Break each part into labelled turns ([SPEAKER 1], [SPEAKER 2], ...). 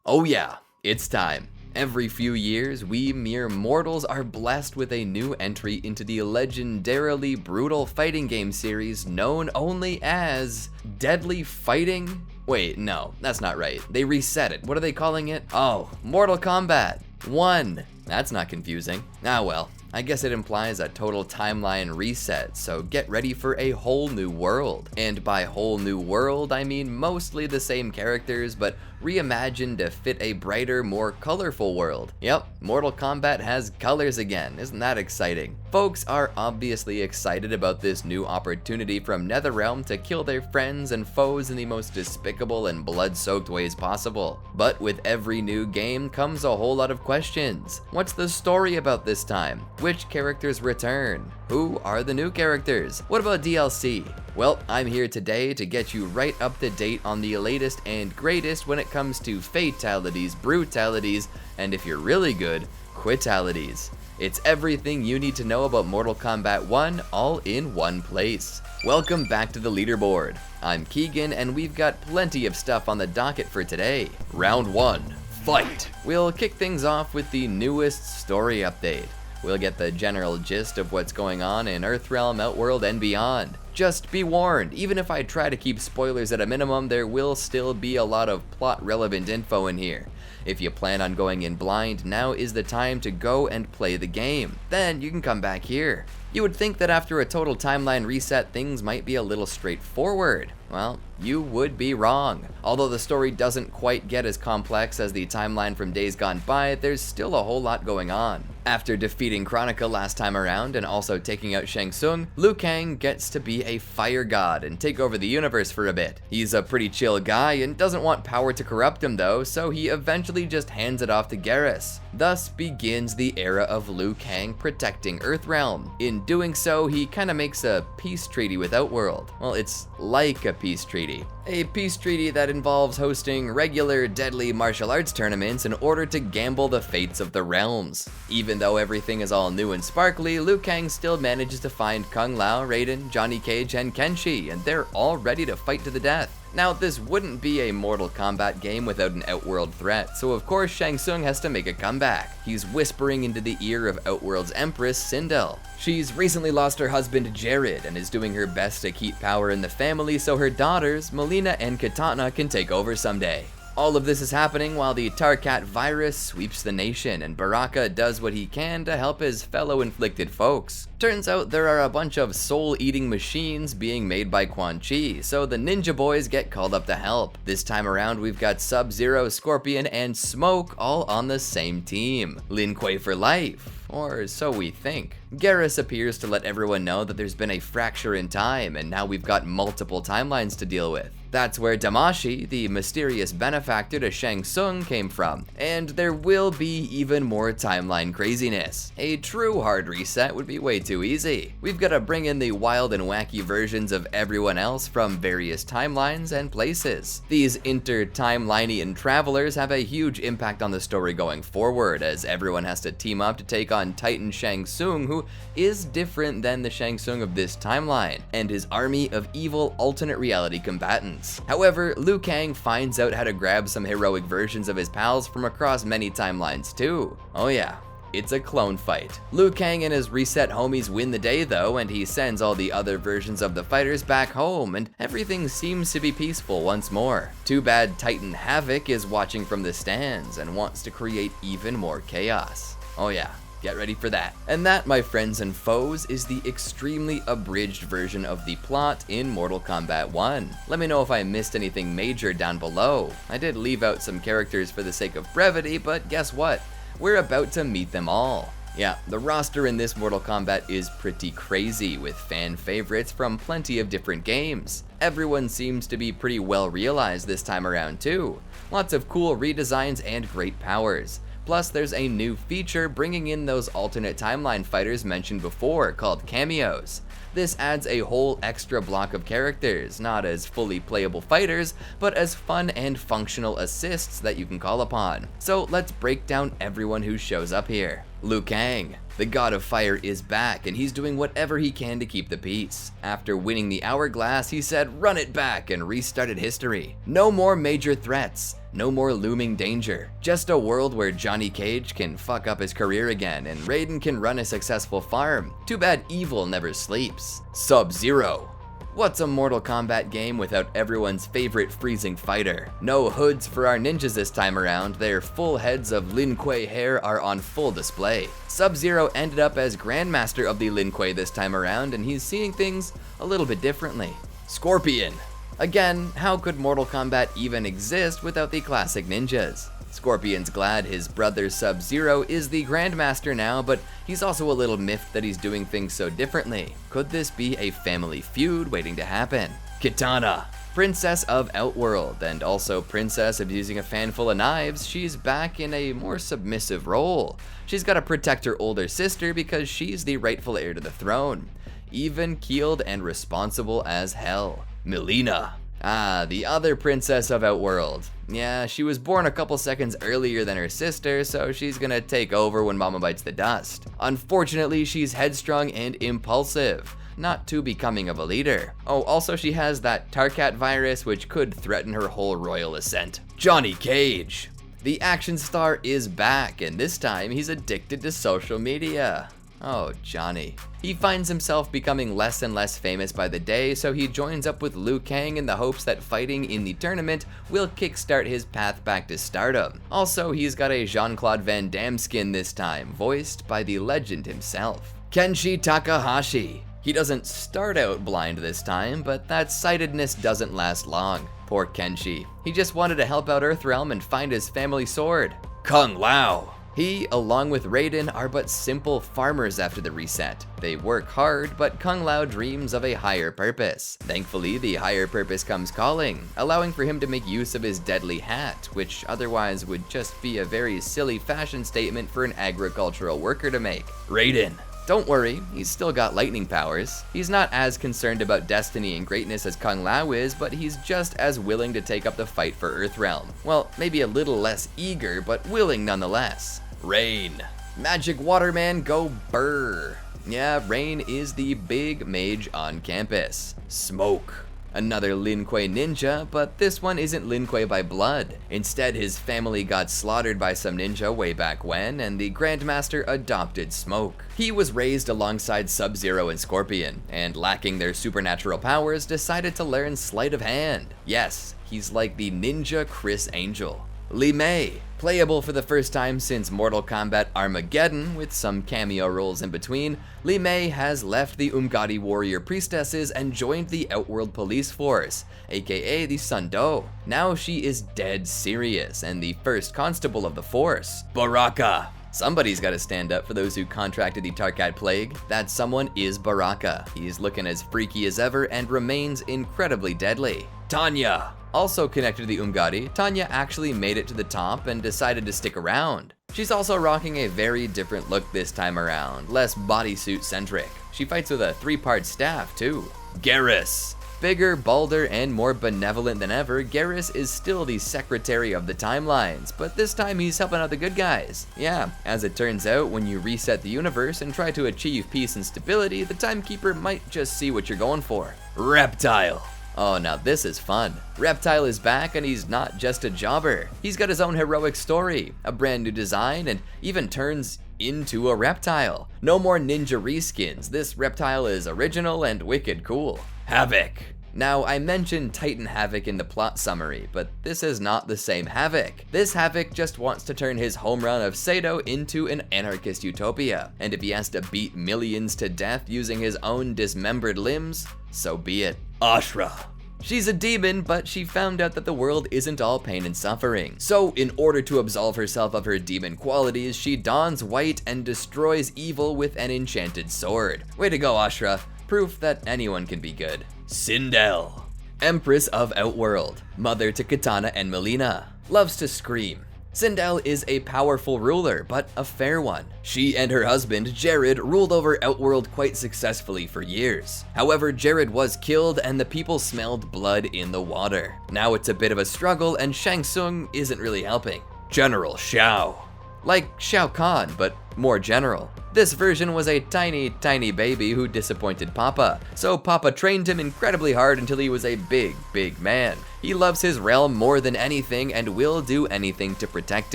[SPEAKER 1] Oh yeah, it's time. Every few years, we mere mortals are blessed with a new entry into the legendarily brutal fighting game series known only as Deadly Fighting? Wait, no, that's not right. They reset it. What are they calling it? Oh, Mortal Kombat 1. That's not confusing. Ah well, I guess it implies a total timeline reset, so get ready for a whole new world. And by whole new world, I mean mostly the same characters, but reimagined to fit a brighter, more colorful world. Yep, Mortal Kombat has colors again, isn't that exciting? Folks are obviously excited about this new opportunity from NetherRealm to kill their friends and foes in the most despicable and blood-soaked ways possible. But with every new game comes a whole lot of questions. What's the story about this time? Which characters return? Who are the new characters? What about DLC? Well, I'm here today to get you right up to date on the latest and greatest when it comes to fatalities, brutalities, and if you're really good, quitalities. It's everything you need to know about Mortal Kombat 1 all in one place. Welcome back to the Leaderboard. I'm Keegan and we've got plenty of stuff on the docket for today. Round 1, fight! We'll kick things off with the newest story update. We'll get the general gist of what's going on in Earthrealm, Outworld, and beyond. Just be warned, even if I try to keep spoilers at a minimum, there will still be a lot of plot-relevant info in here. If you plan on going in blind, now is the time to go and play the game. Then you can come back here. You would think that after a total timeline reset, things might be a little straightforward. Well, you would be wrong. Although the story doesn't quite get as complex as the timeline from days gone by, there's still a whole lot going on. After defeating Kronika last time around and also taking out Shang Tsung, Liu Kang gets to be a fire god and take over the universe for a bit. He's a pretty chill guy and doesn't want power to corrupt him though, so he eventually just hands it off to Garrus. Thus begins the era of Liu Kang protecting Earthrealm. In doing so, he kinda makes a peace treaty with Outworld. Well, it's like a peace treaty. A peace treaty that involves hosting regular deadly martial arts tournaments in order to gamble the fates of the realms. Even though everything is all new and sparkly, Liu Kang still manages to find Kung Lao, Raiden, Johnny Cage, and Kenshi, and they're all ready to fight to the death. Now, this wouldn't be a Mortal Kombat game without an Outworld threat, so of course Shang Tsung has to make a comeback. He's whispering into the ear of Outworld's Empress, Sindel. She's recently lost her husband Jared and is doing her best to keep power in the family so her daughters, Melina and Katana, can take over someday. All of this is happening while the Tarkat virus sweeps the nation and Baraka does what he can to help his fellow inflicted folks. Turns out there are a bunch of soul-eating machines being made by Quan Chi, so the Ninja Boys get called up to help. This time around we've got Sub-Zero, Scorpion, and Smoke all on the same team. Lin Kuei for life. Or so we think. Garrus appears to let everyone know that there's been a fracture in time, and now we've got multiple timelines to deal with. That's where Damashi, the mysterious benefactor to Shang Tsung, came from. And there will be even more timeline craziness. A true hard reset would be way too easy. We've got to bring in the wild and wacky versions of everyone else from various timelines and places. These inter-timelinian travelers have a huge impact on the story going forward, as everyone has to team up to take on Titan Shang Tsung, who is different than the Shang Tsung of this timeline, and his army of evil alternate reality combatants. However, Liu Kang finds out how to grab some heroic versions of his pals from across many timelines too. Oh yeah, it's a clone fight. Liu Kang and his reset homies win the day though, and he sends all the other versions of the fighters back home, and everything seems to be peaceful once more. Too bad Titan Havoc is watching from the stands and wants to create even more chaos. Oh yeah. Get ready for that. And that, my friends and foes, is the extremely abridged version of the plot in Mortal Kombat 1. Let me know if I missed anything major down below. I did leave out some characters for the sake of brevity, but guess what? We're about to meet them all. Yeah, the roster in this Mortal Kombat is pretty crazy, with fan favorites from plenty of different games. Everyone seems to be pretty well realized this time around too. Lots of cool redesigns and great powers. Plus, there's a new feature bringing in those alternate timeline fighters mentioned before, called cameos. This adds a whole extra block of characters, not as fully playable fighters, but as fun and functional assists that you can call upon. So let's break down everyone who shows up here. Liu Kang, the god of fire, is back, and he's doing whatever he can to keep the peace. After winning the hourglass, he said, "Run it back," and restarted history. No more major threats, no more looming danger. Just a world where Johnny Cage can fuck up his career again, and Raiden can run a successful farm. Too bad evil never sleeps. Sub-Zero. What's a Mortal Kombat game without everyone's favorite freezing fighter? No hoods for our ninjas this time around, their full heads of Lin Kuei hair are on full display. Sub-Zero ended up as Grandmaster of the Lin Kuei this time around, and he's seeing things a little bit differently. Scorpion. Again, how could Mortal Kombat even exist without the classic ninjas? Scorpion's glad his brother Sub-Zero is the Grandmaster now, but he's also a little miffed that he's doing things so differently. Could this be a family feud waiting to happen? Kitana. Princess of Outworld, and also princess of using a fan full of knives, she's back in a more submissive role. She's got to protect her older sister because she's the rightful heir to the throne. Even-keeled and responsible as hell. Mileena. Ah, the other princess of Outworld. Yeah, she was born a couple seconds earlier than her sister, so she's gonna take over when Mama bites the dust. Unfortunately, she's headstrong and impulsive, not too becoming of a leader. Oh, also she has that Tarkat virus, which could threaten her whole royal ascent. Johnny Cage. The action star is back, and this time he's addicted to social media. Oh, Johnny. He finds himself becoming less and less famous by the day, so he joins up with Liu Kang in the hopes that fighting in the tournament will kickstart his path back to stardom. Also, he's got a Jean-Claude Van Damme skin this time, voiced by the legend himself. Kenshi Takahashi. He doesn't start out blind this time, but that sightedness doesn't last long. Poor Kenshi. He just wanted to help out Earthrealm and find his family sword. Kung Lao. He, along with Raiden, are but simple farmers after the reset. They work hard, but Kung Lao dreams of a higher purpose. Thankfully, the higher purpose comes calling, allowing for him to make use of his deadly hat, which otherwise would just be a very silly fashion statement for an agricultural worker to make. Raiden. Don't worry, he's still got lightning powers. He's not as concerned about destiny and greatness as Kung Lao is, but he's just as willing to take up the fight for Earthrealm. Well, maybe a little less eager, but willing nonetheless. Rain. Magic Waterman go brr. Yeah, Rain is the big mage on campus. Smoke. Another Lin Kuei ninja, but this one isn't Lin Kuei by blood. Instead, his family got slaughtered by some ninja way back when, and the Grandmaster adopted Smoke. He was raised alongside Sub-Zero and Scorpion, and lacking their supernatural powers, decided to learn sleight of hand. Yes, he's like the ninja Chris Angel. Li Mei. Playable for the first time since Mortal Kombat Armageddon, with some cameo roles in between, Li Mei has left the Umgadi warrior priestesses and joined the Outworld police force, aka the Sun Do. Now she is dead serious and the first constable of the force. Baraka. Somebody's gotta stand up for those who contracted the Tarkat plague. That someone is Baraka. He's looking as freaky as ever and remains incredibly deadly. Tanya. Also connected to the Umgadi, Tanya actually made it to the top and decided to stick around. She's also rocking a very different look this time around, less bodysuit centric. She fights with a 3-part staff too. Garrus. Bigger, balder, and more benevolent than ever, Garrus is still the secretary of the timelines, but this time he's helping out the good guys. Yeah, as it turns out, when you reset the universe and try to achieve peace and stability, the Timekeeper might just see what you're going for. Reptile. Oh, now this is fun. Reptile is back, and he's not just a jobber. He's got his own heroic story, a brand new design, and even turns into a reptile. No more ninja reskins. This reptile is original and wicked cool. Havoc. Now, I mentioned Titan Havoc in the plot summary, but this is not the same Havoc. This Havoc just wants to turn his home run of Sato into an anarchist utopia, and if he has to beat millions to death using his own dismembered limbs, so be it. Ashra. She's a demon, but she found out that the world isn't all pain and suffering. So, in order to absolve herself of her demon qualities, she dons white and destroys evil with an enchanted sword. Way to go, Ashra. Proof that anyone can be good. Sindel. Empress of Outworld, mother to Kitana and Mileena. Loves to scream. Sindel is a powerful ruler, but a fair one. She and her husband, Jared, ruled over Outworld quite successfully for years. However, Jared was killed and the people smelled blood in the water. Now it's a bit of a struggle and Shang Tsung isn't really helping. General Shao. Like Shao Kahn, but more general. This version was a tiny baby who disappointed Papa, so Papa trained him incredibly hard until he was a big man. He loves his realm more than anything and will do anything to protect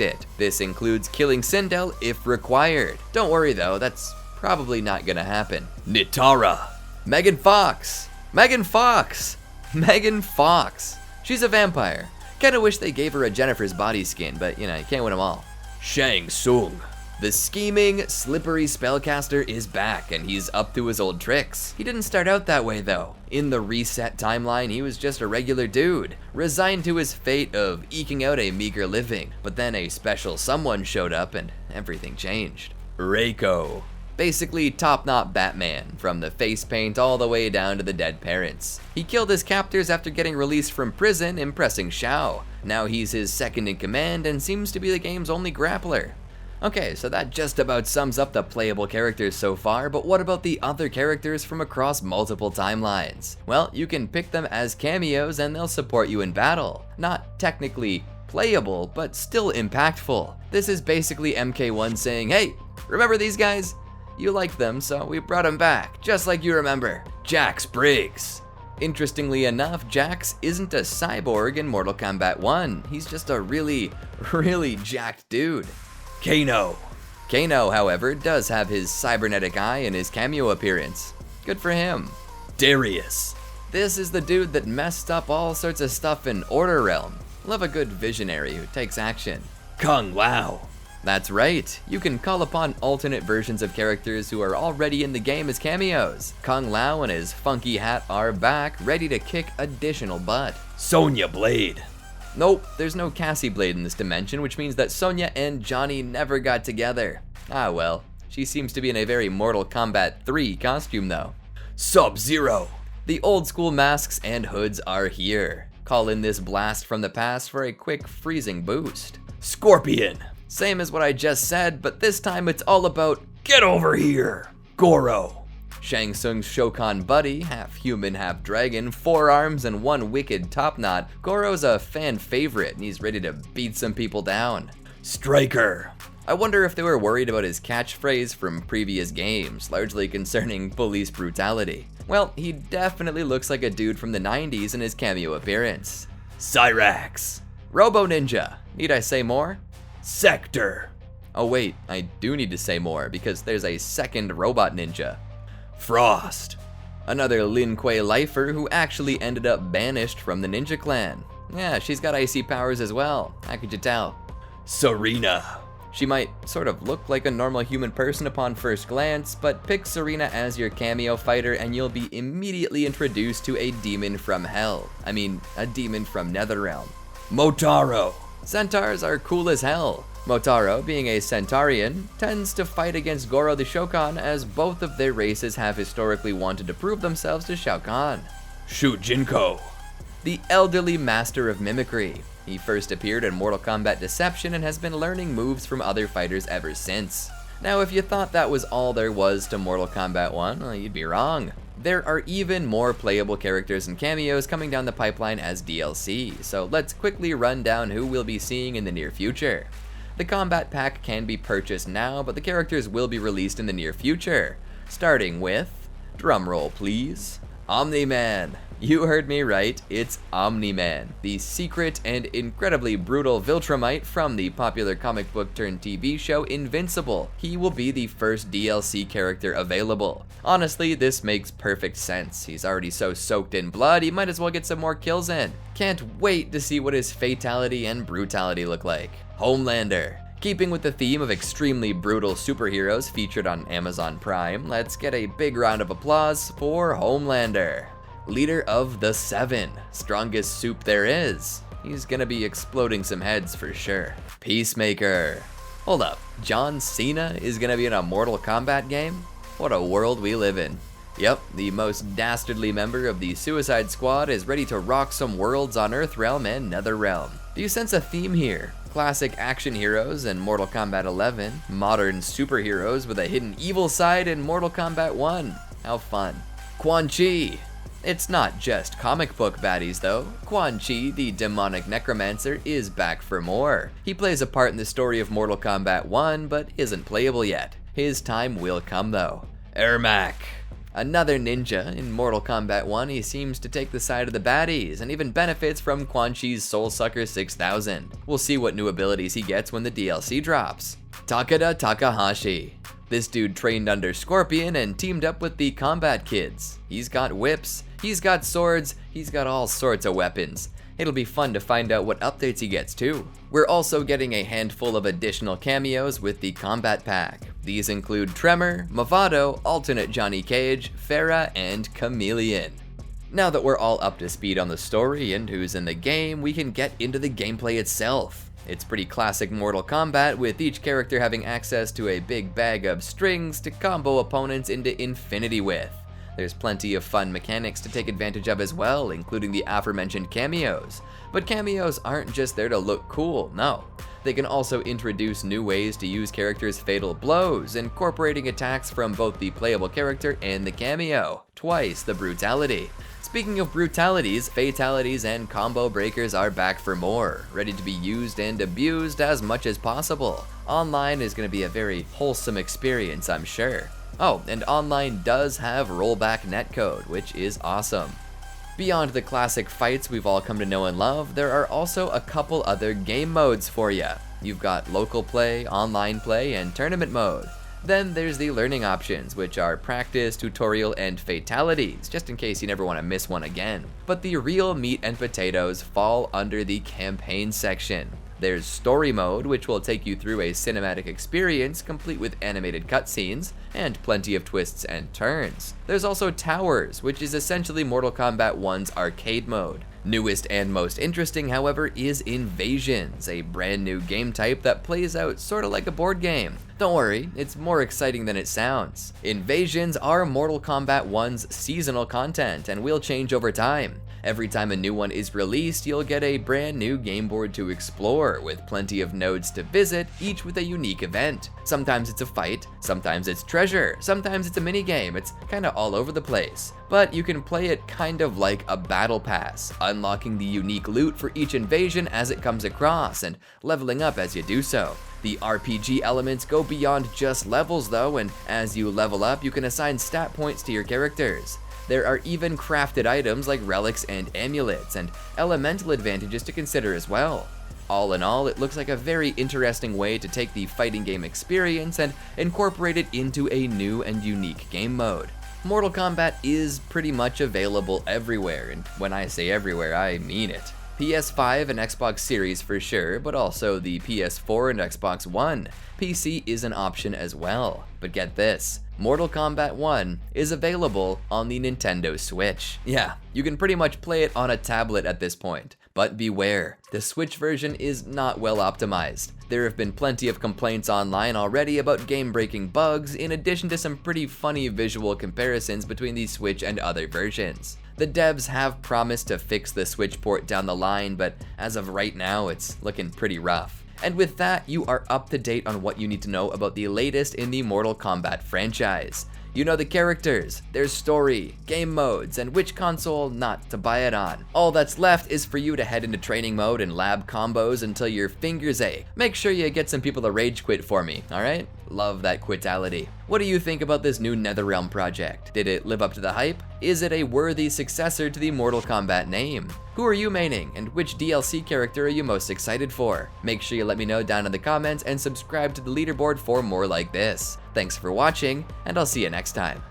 [SPEAKER 1] it. This includes killing Sindel if required. Don't worry though, that's probably not gonna happen. Nitara. Megan Fox. Megan Fox. Megan Fox. She's a vampire. Kinda wish they gave her a Jennifer's body skin, but you can't win them all. Shang Tsung. The scheming, slippery spellcaster is back, and he's up to his old tricks. He didn't start out that way though. In the reset timeline, he was just a regular dude, resigned to his fate of eking out a meager living. But then a special someone showed up and everything changed. Reiko. Basically top-knot Batman, from the face paint all the way down to the dead parents. He killed his captors after getting released from prison, impressing Shao. Now he's his second in command and seems to be the game's only grappler. Okay, so that just about sums up the playable characters so far, but what about the other characters from across multiple timelines? Well, you can pick them as cameos and they'll support you in battle. Not technically playable, but still impactful. This is basically MK1 saying, hey, remember these guys? You liked them, so we brought them back, just like you remember. Jax Briggs. Interestingly enough, Jax isn't a cyborg in Mortal Kombat 1. He's just a really jacked dude. Kano. Kano, however, does have his cybernetic eye in his cameo appearance. Good for him. Darius. This is the dude that messed up all sorts of stuff in Order Realm. Love a good visionary who takes action. Kung Lao. That's right, you can call upon alternate versions of characters who are already in the game as cameos. Kung Lao and his funky hat are back, ready to kick additional butt. Sonya Blade. Nope, there's no Cassie Blade in this dimension, which means that Sonya and Johnny never got together. Ah well, she seems to be in a very Mortal Kombat 3 costume though. Sub-Zero. The old school masks and hoods are here. Call in this blast from the past for a quick freezing boost. Scorpion. Same as what I just said, but this time it's all about get over here. Goro. Shang Tsung's Shokan buddy, half human, half dragon, 4 arms and 1 wicked top knot. Goro's a fan favorite and he's ready to beat some people down. Striker. I wonder if they were worried about his catchphrase from previous games, largely concerning police brutality. Well, he definitely looks like a dude from the 90s in his cameo appearance. Cyrax. Robo Ninja. Need I say more? Sector. Oh wait, I do need to say more because there's a second robot ninja. Frost. Another Lin Kuei lifer who actually ended up banished from the ninja clan. Yeah, she's got icy powers as well. How could you tell? Serena. She might sort of look like a normal human person upon first glance, but pick Serena as your cameo fighter and you'll be immediately introduced to a demon from hell. I mean, a demon from Netherrealm. Motaro. Centaurs are cool as hell. Motaro, being a Centaurian, tends to fight against Goro the Shokan as both of their races have historically wanted to prove themselves to Shao Kahn. Shujinko. The elderly master of mimicry. He first appeared in Mortal Kombat Deception and has been learning moves from other fighters ever since. Now if you thought that was all there was to Mortal Kombat 1, well, you'd be wrong. There are even more playable characters and cameos coming down the pipeline as DLC, so let's quickly run down who we'll be seeing in the near future. The Combat Pack can be purchased now, but the characters will be released in the near future. Starting with, drumroll please, Omni-Man. You heard me right, it's Omni-Man, the secret and incredibly brutal Viltrumite from the popular comic book turned TV show Invincible. He will be the first DLC character available. Honestly, this makes perfect sense. He's already so soaked in blood, he might as well get some more kills in. Can't wait to see what his fatality and brutality look like. Homelander. Keeping with the theme of extremely brutal superheroes featured on Amazon Prime, let's get a big round of applause for Homelander. Leader of the 7, strongest soup there is. He's gonna be exploding some heads for sure. Peacemaker. Hold up, John Cena is gonna be in a Mortal Kombat game? What a world we live in. Yep, the most dastardly member of the Suicide Squad is ready to rock some worlds on Earthrealm and Netherrealm. Do you sense a theme here? Classic action heroes in Mortal Kombat 11, modern superheroes with a hidden evil side in Mortal Kombat 1. How fun. Quan Chi. It's not just comic book baddies though. Quan Chi, the demonic necromancer, is back for more. He plays a part in the story of Mortal Kombat 1, but isn't playable yet. His time will come though. Ermac. Another ninja. In Mortal Kombat 1, he seems to take the side of the baddies, and even benefits from Quan Chi's Soul Sucker 6000. We'll see what new abilities he gets when the DLC drops. Takeda Takahashi. This dude trained under Scorpion and teamed up with the Kombat Kids. He's got whips, he's got swords, he's got all sorts of weapons. It'll be fun to find out what updates he gets too. We're also getting a handful of additional cameos with the Kombat Pack. These include Tremor, Movado, Alternate Johnny Cage, Farah, and Chameleon. Now that we're all up to speed on the story and who's in the game, we can get into the gameplay itself. It's pretty classic Mortal Kombat, with each character having access to a big bag of strings to combo opponents into infinity with. There's plenty of fun mechanics to take advantage of as well, including the aforementioned cameos. But cameos aren't just there to look cool, no. They can also introduce new ways to use characters' fatal blows, incorporating attacks from both the playable character and the cameo. Twice the brutality. Speaking of brutalities, fatalities and combo breakers are back for more, ready to be used and abused as much as possible. Online is going to be a very wholesome experience, I'm sure. Oh, and online does have rollback netcode, which is awesome. Beyond the classic fights we've all come to know and love, there are also a couple other game modes for you. You've got local play, online play, and tournament mode. Then there's the learning options, which are practice, tutorial, and fatalities, just in case you never want to miss one again. But the real meat and potatoes fall under the campaign section. There's story mode, which will take you through a cinematic experience complete with animated cutscenes and plenty of twists and turns. There's also towers, which is essentially Mortal Kombat 1's arcade mode. Newest and most interesting, however, is Invasions, a brand new game type that plays out sort of like a board game. Don't worry, it's more exciting than it sounds. Invasions are Mortal Kombat 1's seasonal content and will change over time. Every time a new one is released, you'll get a brand new game board to explore, with plenty of nodes to visit, each with a unique event. Sometimes it's a fight, sometimes it's treasure, sometimes it's a minigame. It's kinda all over the place. But you can play it kind of like a battle pass, unlocking the unique loot for each invasion as it comes across, and leveling up as you do so. The RPG elements go beyond just levels though, and as you level up, you can assign stat points to your characters. There are even crafted items like relics and amulets, and elemental advantages to consider as well. All in all, it looks like a very interesting way to take the fighting game experience and incorporate it into a new and unique game mode. Mortal Kombat is pretty much available everywhere, and when I say everywhere, I mean it. PS5 and Xbox Series for sure, but also the PS4 and Xbox One. PC is an option as well. But get this, Mortal Kombat 1 is available on the Nintendo Switch. Yeah, you can pretty much play it on a tablet at this point. But beware, the Switch version is not well optimized. There have been plenty of complaints online already about game-breaking bugs, in addition to some pretty funny visual comparisons between the Switch and other versions. The devs have promised to fix the Switch port down the line, but as of right now, it's looking pretty rough. And with that, you are up to date on what you need to know about the latest in the Mortal Kombat franchise. You know the characters, their story, game modes, and which console not to buy it on. All that's left is for you to head into training mode and lab combos until your fingers ache. Make sure you get some people to rage quit for me, alright? Love that quitality. What do you think about this new NetherRealm project? Did it live up to the hype? Is it a worthy successor to the Mortal Kombat name? Who are you maining, and which DLC character are you most excited for? Make sure you let me know down in the comments and subscribe to the leaderboard for more like this. Thanks for watching, and I'll see you next time.